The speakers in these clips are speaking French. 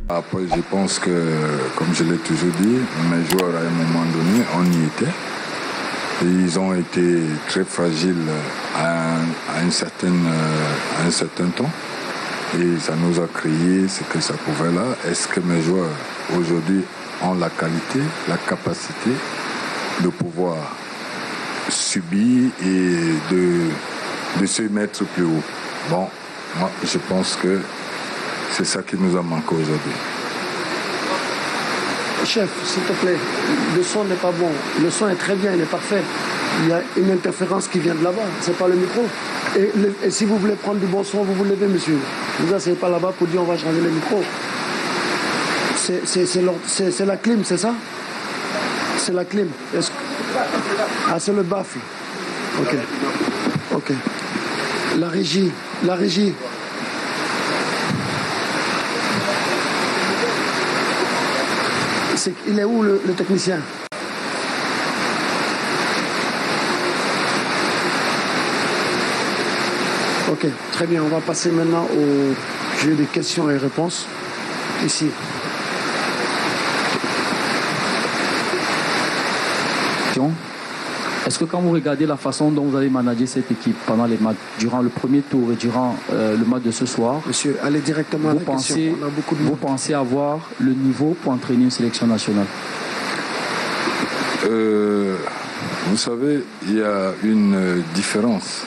Après, je pense que, comme je l'ai toujours dit, mes joueurs, à un moment donné, on y était. Et ils ont été très fragiles à un certain temps. Et ça nous a créé ce que ça pouvait là. Est-ce que mes joueurs, aujourd'hui, ont la qualité, la capacité de pouvoir subir et de se mettre plus haut? Bon, moi, je pense que c'est ça qui nous a manqué aujourd'hui. Chef, s'il te plaît, le son n'est pas bon. Le son est très bien, il est parfait. Il y a une interférence qui vient de là-bas, c'est pas le micro. Et si vous voulez prendre du bon son, vous vous levez, monsieur. Vous n'asseyez pas là-bas pour dire on va changer le micro. C'est la clim, c'est ça? C'est la clim. Ah, c'est le baffle. Ok. Ok. La régie. La régie. Il est où le technicien? Ok, très bien. On va passer maintenant au jeu des questions et réponses. Ici. Est-ce que quand vous regardez la façon dont vous avez managé cette équipe pendant les matchs, durant le premier tour et durant le match de ce soir, monsieur, allez directement à la question. On a beaucoup de vous pensez avoir le niveau pour entraîner une sélection nationale? Vous savez, il y a une différence.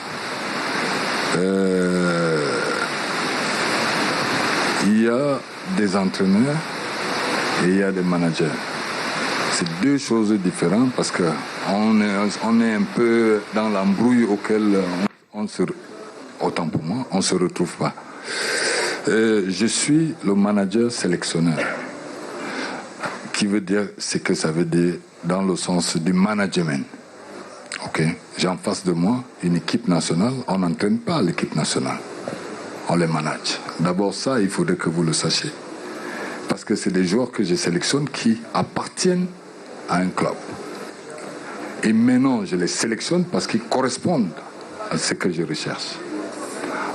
Il y a des entraîneurs et il y a des managers. C'est deux choses différentes parce qu'on est un peu dans l'embrouille auquel autant pour moi, on ne se retrouve pas. Je suis le manager sélectionneur, qui veut dire ce que ça veut dire dans le sens du management. Ok, j'ai en face de moi une équipe nationale, on n'entraîne pas l'équipe nationale, on les manage. D'abord ça, il faudrait que vous le sachiez. Parce que c'est des joueurs que je sélectionne qui appartiennent à un club. Et maintenant, je les sélectionne parce qu'ils correspondent à ce que je recherche.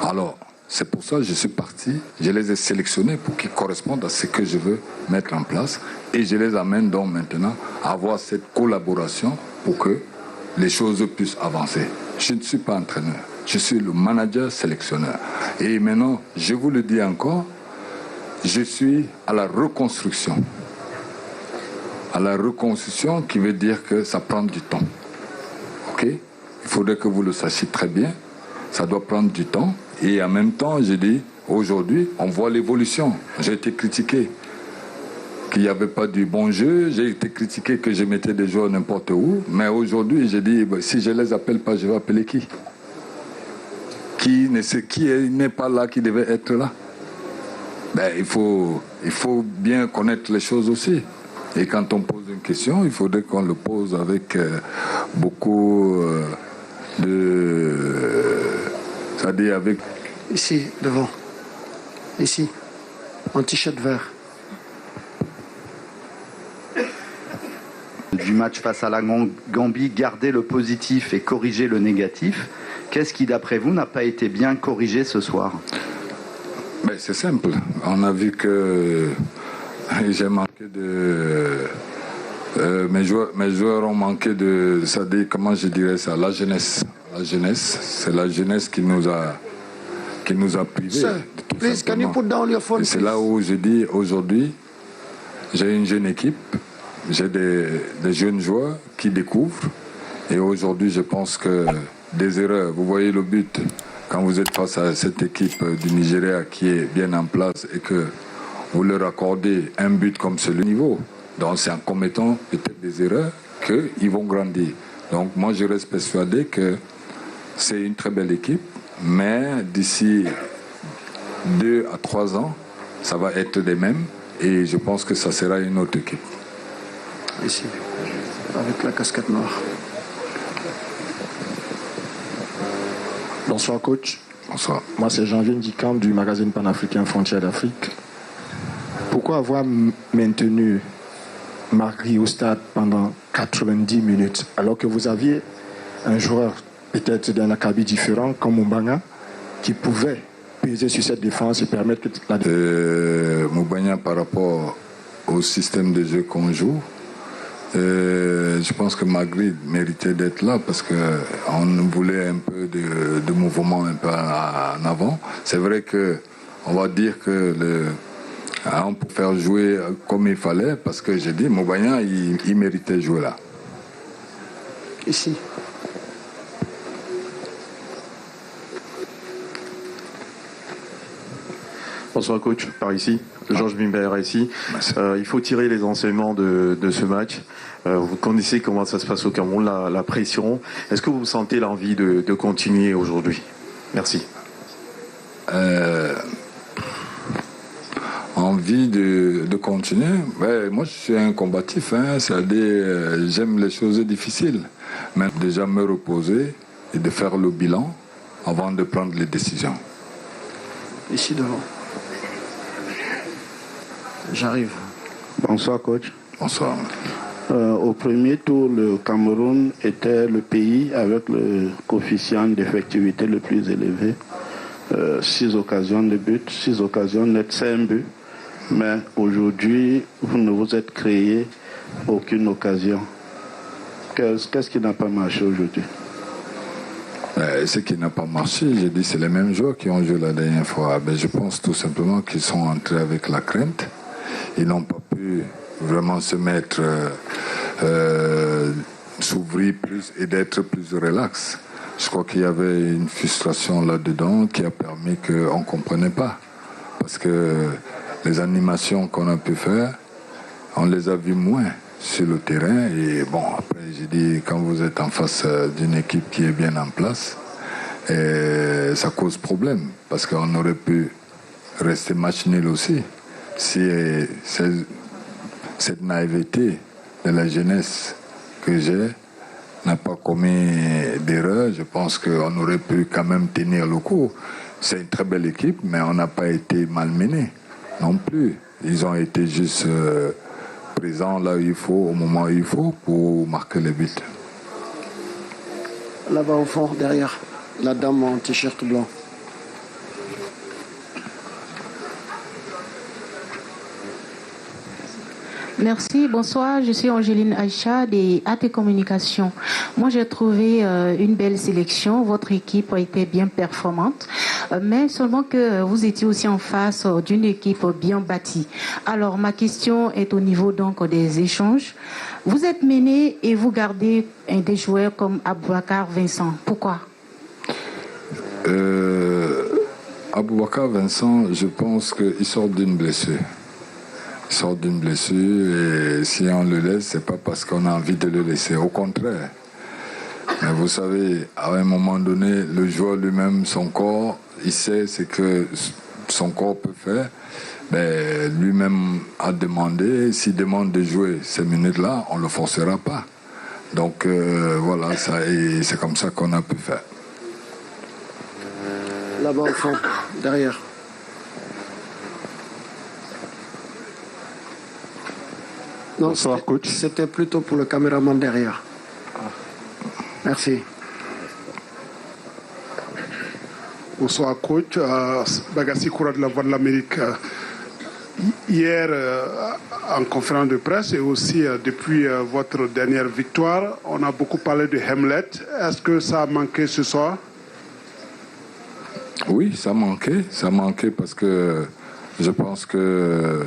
Alors, c'est pour ça que je suis parti, je les ai sélectionnés pour qu'ils correspondent à ce que je veux mettre en place. Et je les amène donc maintenant à avoir cette collaboration pour que les choses puissent avancer. Je ne suis pas entraîneur, je suis le manager sélectionneur. Et maintenant, je vous le dis encore, je suis à la reconstruction. À la reconstruction qui veut dire que ça prend du temps. Ok? Il faudrait que vous le sachiez très bien. Ça doit prendre du temps. Et en même temps, je dis, aujourd'hui, on voit l'évolution. J'ai été critiqué qu'il n'y avait pas du bon jeu. J'ai été critiqué que je mettais des joueurs n'importe où. Mais aujourd'hui, j'ai dit, si je ne les appelle pas, je vais appeler qui? Qui n'est pas là, qui devait être là? Il faut bien connaître les choses aussi. Et quand on pose une question, il faudrait qu'on le pose avec beaucoup c'est-à-dire avec... Ici, devant. Ici. En t-shirt vert. Du match face à la Gambie, garder le positif et corriger le négatif. Qu'est-ce qui, d'après vous, n'a pas été bien corrigé ce soir? C'est simple. On a vu que j'ai manqué de... mes joueurs ont manqué de... C'est-à-dire, comment je dirais ça? La jeunesse. La jeunesse, c'est la jeunesse qui nous a privés. Please, can you put down your phone, et c'est là où je dis, aujourd'hui, j'ai une jeune équipe, j'ai des jeunes joueurs qui découvrent. Et aujourd'hui, je pense que des erreurs, vous voyez le but, quand vous êtes face à cette équipe du Nigeria qui est bien en place et que vous leur accordez un but comme celui niveau, donc c'est en commettant peut-être des erreurs qu'ils vont grandir. Donc moi, je reste persuadé que c'est une très belle équipe, mais d'ici 2 à 3 ans, ça va être des mêmes et je pense que ça sera une autre équipe. Ici, avec la casquette noire. Bonsoir coach. Bonsoir. Moi c'est Jean-Vienne Dicamp du magazine panafricain Frontières d'Afrique. Pourquoi avoir maintenu Marquis au stade pendant 90 minutes alors que vous aviez un joueur peut-être d'un acabit différent comme Mbanga qui pouvait peser sur cette défense et permettre que la Moubania, par rapport au système de jeu qu'on joue, je pense que Magritte méritait d'être là parce qu'on voulait un peu de mouvement un peu en avant. C'est vrai qu'on va dire que on peut faire jouer comme il fallait parce que j'ai dit Moubania, il méritait de jouer là. Ici. Bonsoir coach, par ici, Georges Bimber ici. Il faut tirer les enseignements de ce match. Vous connaissez comment ça se passe au Cameroun, la pression. Est-ce que vous sentez l'envie de continuer aujourd'hui? Merci. Envie de continuer. Ouais, moi, je suis un combatif. C'est-à-dire, j'aime les choses difficiles. Mais déjà me reposer et de faire le bilan avant de prendre les décisions. Ici devant. J'arrive. Bonsoir coach. Bonsoir. Au premier tour, le Cameroun était le pays avec le coefficient d'effectivité le plus élevé. 6 occasions de but, 6 occasions nettes, 5 buts. Mais aujourd'hui, vous ne vous êtes créé aucune occasion. Qu'est-ce qui n'a pas marché aujourd'hui? Ce qui n'a pas marché, j'ai dit, c'est les mêmes joueurs qui ont joué la dernière fois. Je pense tout simplement qu'ils sont entrés avec la crainte. Ils n'ont pas pu vraiment se mettre, s'ouvrir plus et d'être plus relax. Je crois qu'il y avait une frustration là-dedans qui a permis qu'on ne comprenait pas. Parce que les animations qu'on a pu faire, on les a vues moins sur le terrain. Et bon, après, j'ai dit, quand vous êtes en face d'une équipe qui est bien en place, ça cause problème. Parce qu'on aurait pu rester match nul aussi. Si cette naïveté de la jeunesse que j'ai n'a pas commis d'erreur, je pense qu'on aurait pu quand même tenir le coup. C'est une très belle équipe, mais on n'a pas été malmenés non plus. Ils ont été juste présents là où il faut, au moment où il faut, pour marquer les buts. Là-bas au fond, derrière, la dame en t-shirt blanc. Merci, bonsoir. Je suis Angéline Aïcha des AT Communications. Moi, j'ai trouvé une belle sélection. Votre équipe a été bien performante, mais seulement que vous étiez aussi en face d'une équipe bien bâtie. Alors, ma question est au niveau donc des échanges. Vous êtes mené et vous gardez des joueurs comme Aboubacar Vincent. Pourquoi? Aboubacar Vincent, je pense qu'il sort d'une blessure. Il sort d'une blessure et si on le laisse, c'est pas parce qu'on a envie de le laisser. Au contraire. Mais vous savez, à un moment donné, le joueur lui-même, son corps, il sait ce que son corps peut faire. Mais lui-même a demandé, s'il demande de jouer ces minutes-là, on ne le forcera pas. Donc voilà, c'est comme ça qu'on a pu faire. Là-bas au fond, derrière. Non, bonsoir coach. C'était plutôt pour le caméraman derrière. Merci. Bonsoir coach, Bagassi Koura de la Voix de l'Amérique. Hier, en conférence de presse et aussi depuis votre dernière victoire, on a beaucoup parlé de Hamlet. Est-ce que ça a manqué ce soir? Oui, ça manquait parce que je pense que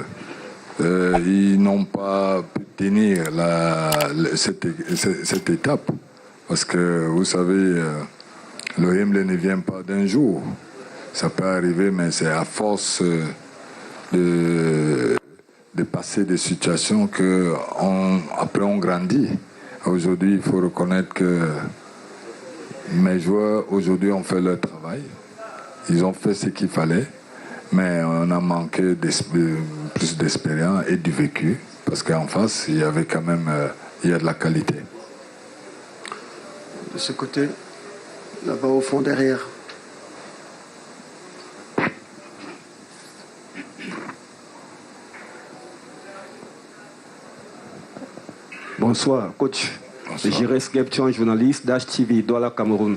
ils n'ont pas pu tenir cette étape. Parce que, vous savez, le Hamlet ne vient pas d'un jour. Ça peut arriver, mais c'est à force de passer des situations qu'après on grandit. Aujourd'hui, il faut reconnaître que mes joueurs, aujourd'hui, ont fait leur travail. Ils ont fait ce qu'il fallait. Mais on a manqué plus d'expérience et du vécu, parce qu'en face, il y avait quand même il y a de la qualité. De ce côté, là-bas au fond derrière. Bonsoir, coach. J'iris Gebtion, journaliste d'HTV, Douala, Cameroun.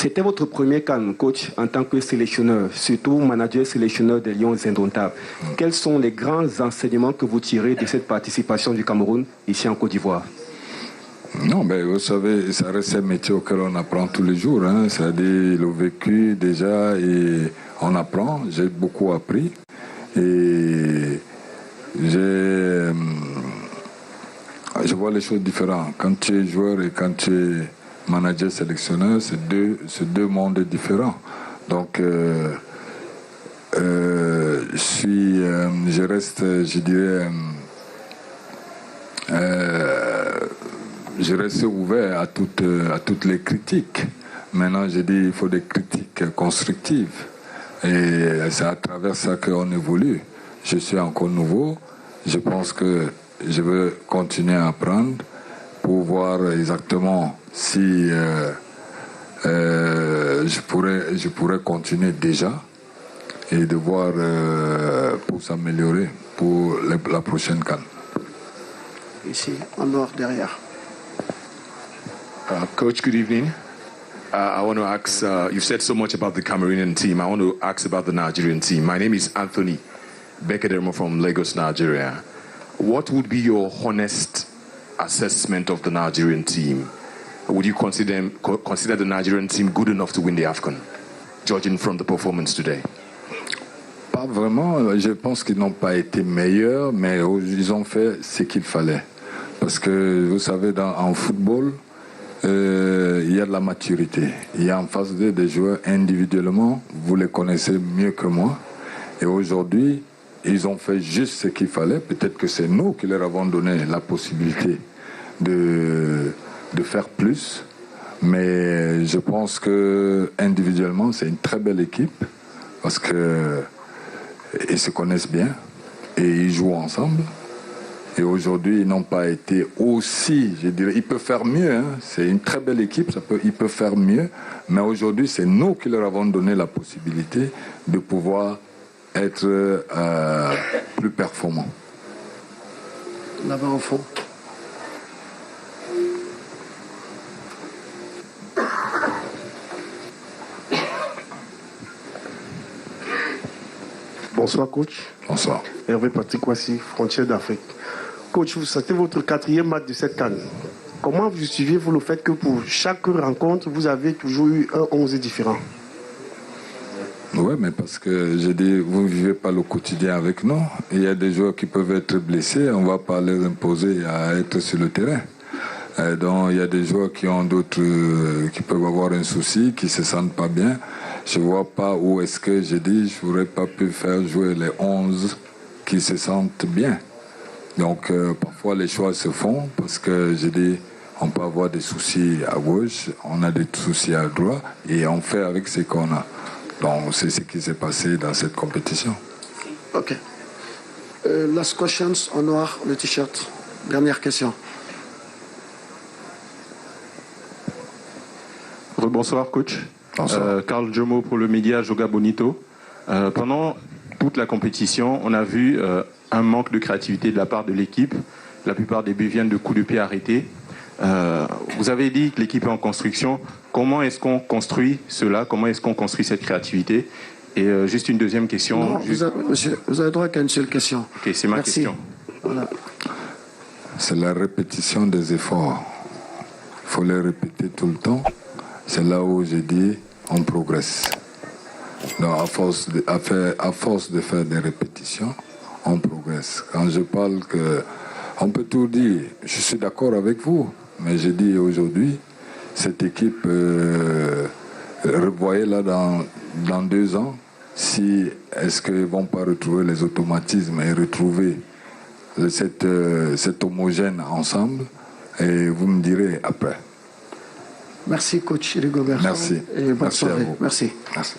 C'était votre premier CAN, coach, en tant que sélectionneur, surtout manager sélectionneur des Lions Indomptables. Quels sont les grands enseignements que vous tirez de cette participation du Cameroun ici en Côte d'Ivoire? Non, mais vous savez, ça reste un métier auquel on apprend tous les jours. Hein. C'est-à-dire, le vécu déjà, et on apprend. J'ai beaucoup appris. Et je vois les choses différentes. Quand tu es joueur et quand tu es manager sélectionneur, c'est deux mondes différents. Donc, je reste, je dirais, je reste ouvert à toutes les critiques. Maintenant, je dis il faut des critiques constructives. Et c'est à travers ça qu'on évolue. Je suis encore nouveau. Je pense que je veux continuer à apprendre pour voir exactement si je pourrais continuer déjà et de voir pour s'améliorer pour la prochaine CAN. Ici, en noir derrière. Coach, good evening. I want to ask, you've said so much about the Cameroonian team. I want to ask about the Nigerian team. My name is Anthony Bekedermo from Lagos, Nigeria. What would be your honest assessment of the Nigerian team? Would you consider the Nigerian team good enough to win the AFCON, judging from the performance today? Pas vraiment. Je pense qu'ils n'ont pas été meilleurs, mais ils ont fait ce qu'il fallait. Parce que, vous savez, en football, il y a de la maturité. Il y a en face d'eux des joueurs individuellement, vous les connaissez mieux que moi. Et aujourd'hui, ils ont fait juste ce qu'il fallait. Peut-être que c'est nous qui leur avons donné la possibilité de faire plus. Mais je pense que individuellement, c'est une très belle équipe parce qu'ils se connaissent bien et ils jouent ensemble. Et aujourd'hui, ils n'ont pas été aussi, je dirais, ils peuvent faire mieux. Hein. C'est une très belle équipe, ils peuvent faire mieux. Mais aujourd'hui, c'est nous qui leur avons donné la possibilité de pouvoir être plus performants. Là-bas au fond. Bonsoir coach. Bonsoir. Hervé Patrick Ouassi, Frontières d'Afrique. Coach, c'était votre 4e match de cette CAN. Comment justifiez-vous le fait que pour chaque rencontre, vous avez toujours eu un 11 différent? Oui, mais parce que j'ai dit, vous ne vivez pas le quotidien avec nous. Il y a des joueurs qui peuvent être blessés, on ne va pas les imposer à être sur le terrain. Donc il y a des joueurs qui ont d'autres, qui peuvent avoir un souci, qui ne se sentent pas bien. Je ne vois pas où est-ce que j'ai dit, je n'aurais pas pu faire jouer les 11 qui se sentent bien. Donc parfois les choix se font parce que j'ai dit, on peut avoir des soucis à gauche, on a des soucis à droite et on fait avec ce qu'on a. Donc c'est ce qui s'est passé dans cette compétition. Ok. Last questions en noir, le t-shirt. Dernière question. Bonsoir coach. Bonsoir. Carl Jomo pour le média Joga Bonito. Pendant toute la compétition, on a vu un manque de créativité de la part de l'équipe. La plupart des buts viennent de coups de pied arrêtés. Vous avez dit que l'équipe est en construction. Comment est-ce qu'on construit cela? Comment est-ce qu'on construit cette créativité? Et juste une deuxième question. Non, monsieur, vous avez droit qu'à une seule question. Ok, c'est ma question. Voilà. C'est la répétition des efforts. Il faut les répéter tout le temps. C'est là où j'ai dit on progresse. Donc à force de faire des répétitions, on progresse. Quand je parle on peut tout dire, je suis d'accord avec vous, mais j'ai dit aujourd'hui, cette équipe, revoyez là dans 2 ans, est-ce qu'ils ne vont pas retrouver les automatismes et retrouver cet homogène ensemble, et vous me direz après. Merci coach Rigobert. Merci. Et bonne Merci soirée. à vous. Merci. Merci.